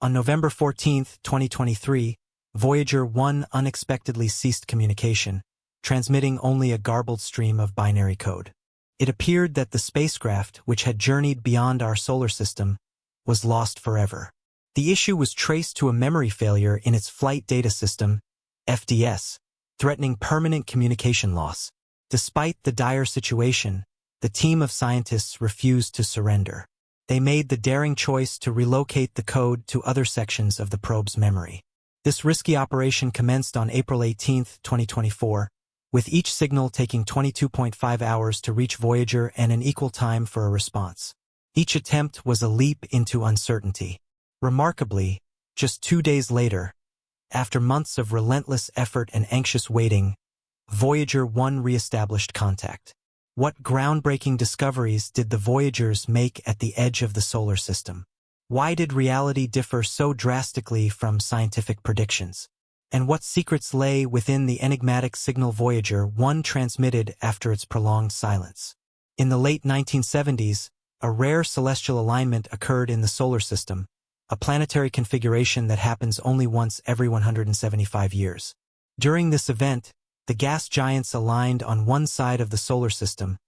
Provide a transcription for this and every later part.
On November 14, 2023, Voyager 1 unexpectedly ceased communication, transmitting only a garbled stream of binary code. It appeared that the spacecraft, which had journeyed beyond our solar system, was lost forever. The issue was traced to a memory failure in its Flight Data System, FDS, threatening permanent communication loss. Despite the dire situation, the team of scientists refused to surrender. They made the daring choice to relocate the code to other sections of the probe's memory. This risky operation commenced on April 18, 2024, with each signal taking 22.5 hours to reach Voyager and an equal time for a response. Each attempt was a leap into uncertainty. Remarkably, just 2 days later, after months of relentless effort and anxious waiting, Voyager 1 re-established contact. What groundbreaking discoveries did the Voyagers make at the edge of the solar system? Why did reality differ so drastically from scientific predictions? And what secrets lay within the enigmatic signal Voyager 1 transmitted after its prolonged silence? In the late 1970s, a rare celestial alignment occurred in the solar system, a planetary configuration that happens only once every 175 years. During this event, the gas giants aligned on one side of the solar system,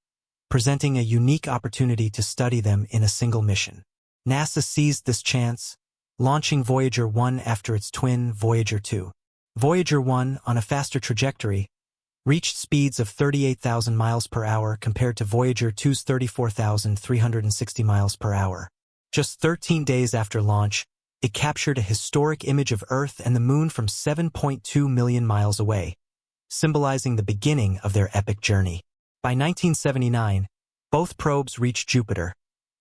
presenting a unique opportunity to study them in a single mission. NASA seized this chance, launching Voyager 1 after its twin Voyager 2. Voyager 1, on a faster trajectory, reached speeds of 38,000 miles per hour compared to Voyager 2's 34,360 miles per hour. Just 13 days after launch, it captured a historic image of Earth and the Moon from 7.2 million miles away, symbolizing the beginning of their epic journey. By 1979, both probes reached Jupiter,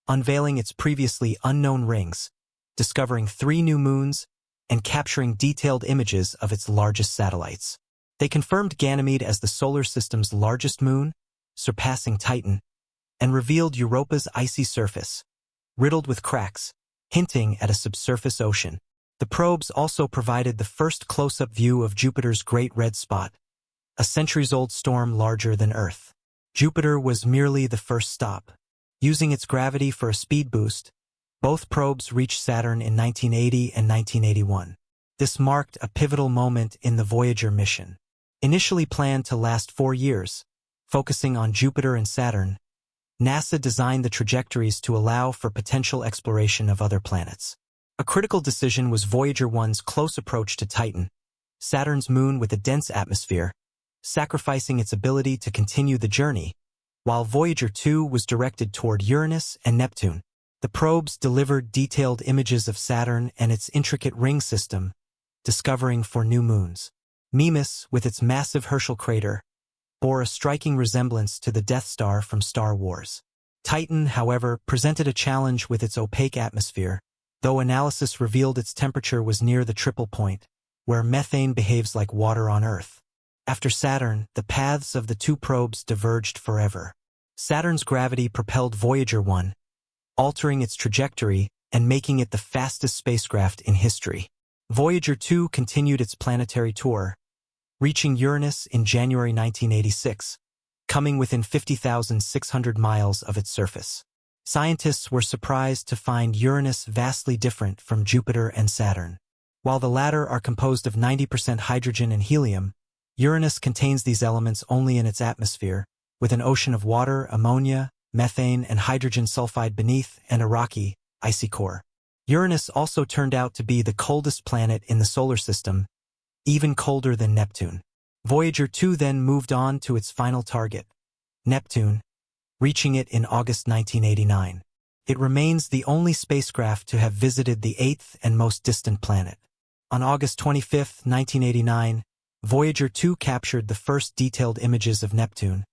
unveiling its previously unknown rings, discovering 3 new moons, and capturing detailed images of its largest satellites. They confirmed Ganymede as the solar system's largest moon, surpassing Titan, and revealed Europa's icy surface, riddled with cracks, hinting at a subsurface ocean. The probes also provided the first close-up view of Jupiter's Great Red Spot, a centuries-old storm larger than Earth. Jupiter was merely the first stop. Using its gravity for a speed boost, both probes reached Saturn in 1980 and 1981. This marked a pivotal moment in the Voyager mission. Initially planned to last 4 years, focusing on Jupiter and Saturn, NASA designed the trajectories to allow for potential exploration of other planets. A critical decision was Voyager 1's close approach to Titan, Saturn's moon with a dense atmosphere, sacrificing its ability to continue the journey, while Voyager 2 was directed toward Uranus and Neptune. The probes delivered detailed images of Saturn and its intricate ring system, discovering 4 new moons. Mimas, with its massive Herschel crater, bore a striking resemblance to the Death Star from Star Wars. Titan, however, presented a challenge with its opaque atmosphere, though analysis revealed its temperature was near the triple point, where methane behaves like water on Earth. After Saturn, the paths of the 2 probes diverged forever. Saturn's gravity propelled Voyager 1, altering its trajectory and making it the fastest spacecraft in history. Voyager 2 continued its planetary tour, reaching Uranus in January 1986, coming within 50,600 miles of its surface. Scientists were surprised to find Uranus vastly different from Jupiter and Saturn. While the latter are composed of 90% hydrogen and helium, Uranus contains these elements only in its atmosphere, with an ocean of water, ammonia, methane, and hydrogen sulfide beneath, and a rocky, icy core. Uranus also turned out to be the coldest planet in the solar system, even colder than Neptune. Voyager 2 then moved on to its final target, Neptune, reaching it in August 1989. It remains the only spacecraft to have visited the 8th and most distant planet. On August 25, 1989, Voyager 2 captured the first detailed images of Neptune,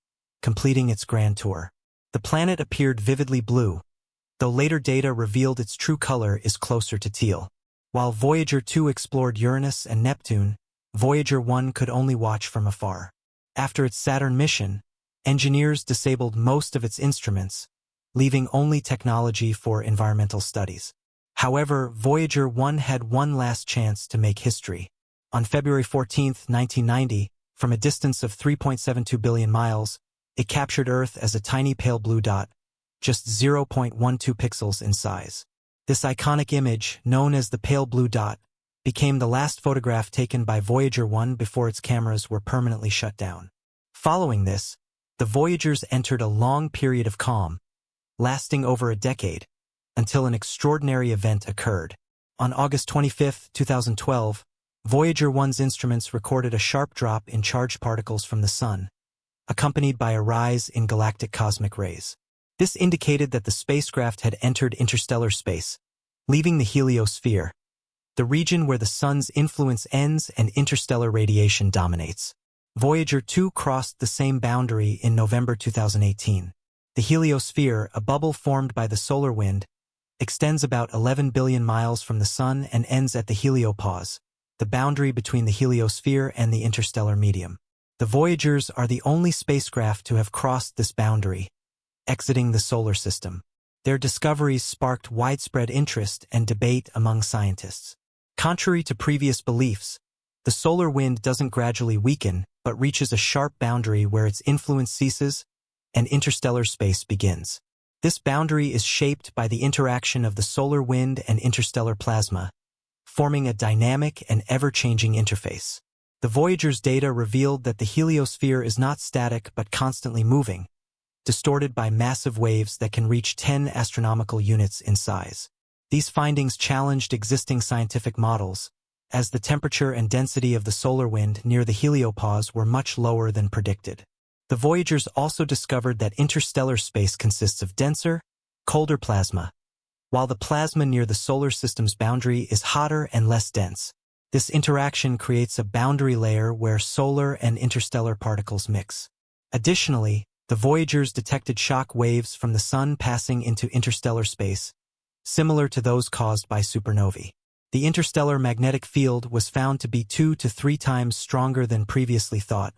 completing its grand tour. The planet appeared vividly blue, though later data revealed its true color is closer to teal. While Voyager 2 explored Uranus and Neptune, Voyager 1 could only watch from afar. After its Saturn mission, engineers disabled most of its instruments, leaving only technology for environmental studies. However, Voyager 1 had one last chance to make history. On February 14, 1990, from a distance of 3.72 billion miles, it captured Earth as a tiny pale blue dot, just 0.12 pixels in size. This iconic image, known as the pale blue dot, became the last photograph taken by Voyager 1 before its cameras were permanently shut down. Following this, the Voyagers entered a long period of calm, lasting over a decade, until an extraordinary event occurred. On August 25, 2012, Voyager 1's instruments recorded a sharp drop in charged particles from the Sun, accompanied by a rise in galactic cosmic rays. This indicated that the spacecraft had entered interstellar space, leaving the heliosphere, the region where the Sun's influence ends and interstellar radiation dominates. Voyager 2 crossed the same boundary in November 2018. The heliosphere, a bubble formed by the solar wind, extends about 11 billion miles from the Sun and ends at the heliopause, the boundary between the heliosphere and the interstellar medium. The Voyagers are the only spacecraft to have crossed this boundary, exiting the solar system. Their discoveries sparked widespread interest and debate among scientists. Contrary to previous beliefs, the solar wind doesn't gradually weaken, but reaches a sharp boundary where its influence ceases and interstellar space begins. This boundary is shaped by the interaction of the solar wind and interstellar plasma, forming a dynamic and ever-changing interface. The Voyager's data revealed that the heliosphere is not static but constantly moving, distorted by massive waves that can reach 10 astronomical units in size. These findings challenged existing scientific models, as the temperature and density of the solar wind near the heliopause were much lower than predicted. The Voyagers also discovered that interstellar space consists of denser, colder plasma, while the plasma near the solar system's boundary is hotter and less dense. This interaction creates a boundary layer where solar and interstellar particles mix. Additionally, the Voyagers detected shock waves from the Sun passing into interstellar space, similar to those caused by supernovae. The interstellar magnetic field was found to be 2 to 3 times stronger than previously thought,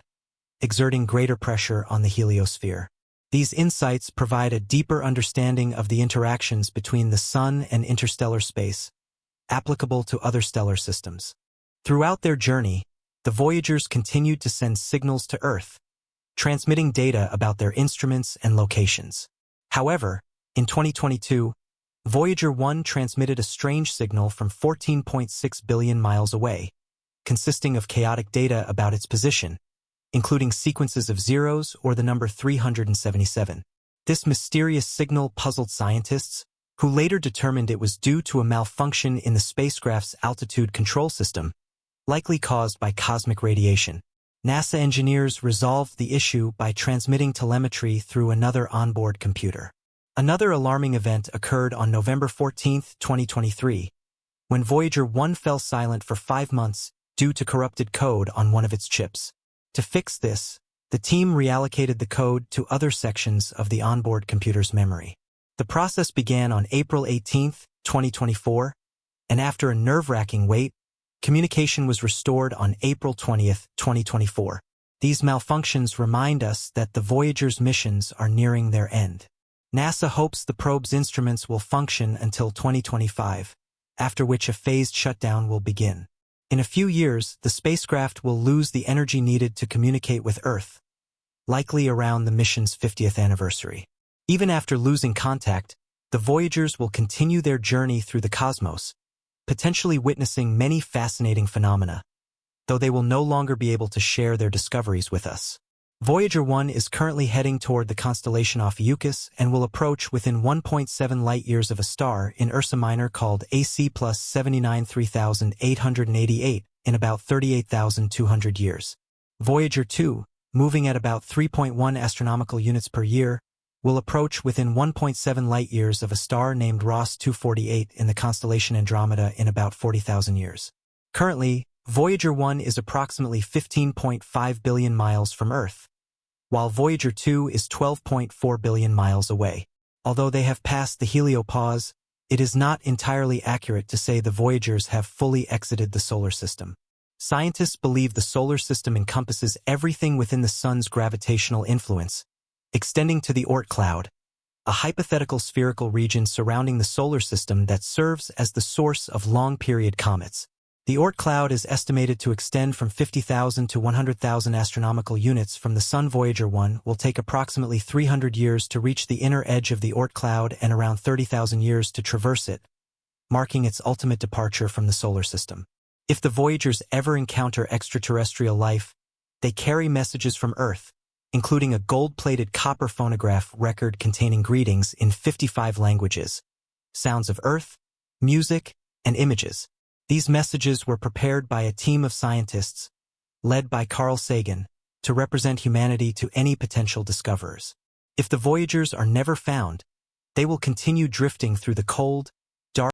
exerting greater pressure on the heliosphere. These insights provide a deeper understanding of the interactions between the Sun and interstellar space, applicable to other stellar systems. Throughout their journey, the Voyagers continued to send signals to Earth, transmitting data about their instruments and locations. However, in 2022, Voyager 1 transmitted a strange signal from 14.6 billion miles away, consisting of chaotic data about its position, including sequences of zeros or the number 377. This mysterious signal puzzled scientists, who later determined it was due to a malfunction in the spacecraft's altitude control system, likely caused by cosmic radiation. NASA engineers resolved the issue by transmitting telemetry through another onboard computer. Another alarming event occurred on November 14, 2023, when Voyager 1 fell silent for 5 months due to corrupted code on one of its chips. To fix this, the team reallocated the code to other sections of the onboard computer's memory. The process began on April 18, 2024, and after a nerve-wracking wait, communication was restored on April 20, 2024. These malfunctions remind us that the Voyager's missions are nearing their end. NASA hopes the probe's instruments will function until 2025, after which a phased shutdown will begin. In a few years, the spacecraft will lose the energy needed to communicate with Earth, likely around the mission's 50th anniversary. Even after losing contact, the Voyagers will continue their journey through the cosmos, potentially witnessing many fascinating phenomena, though they will no longer be able to share their discoveries with us. Voyager 1 is currently heading toward the constellation Ophiuchus and will approach within 1.7 light-years of a star in Ursa Minor called AC plus 79 3888 in about 38,200 years. Voyager 2, moving at about 3.1 astronomical units per year, will approach within 1.7 light-years of a star named Ross 248 in the constellation Andromeda in about 40,000 years. Currently, Voyager 1 is approximately 15.5 billion miles from Earth, while Voyager 2 is 12.4 billion miles away. Although they have passed the heliopause, it is not entirely accurate to say the Voyagers have fully exited the solar system. Scientists believe the solar system encompasses everything within the Sun's gravitational influence, extending to the Oort cloud, a hypothetical spherical region surrounding the solar system that serves as the source of long-period comets. The Oort cloud is estimated to extend from 50,000 to 100,000 astronomical units from the Sun. Voyager 1 will take approximately 300 years to reach the inner edge of the Oort cloud and around 30,000 years to traverse it, marking its ultimate departure from the solar system. If the Voyagers ever encounter extraterrestrial life, they carry messages from Earth, including a gold-plated copper phonograph record containing greetings in 55 languages, sounds of Earth, music, and images. These messages were prepared by a team of scientists, led by Carl Sagan, to represent humanity to any potential discoverers. If the Voyagers are never found, they will continue drifting through the cold,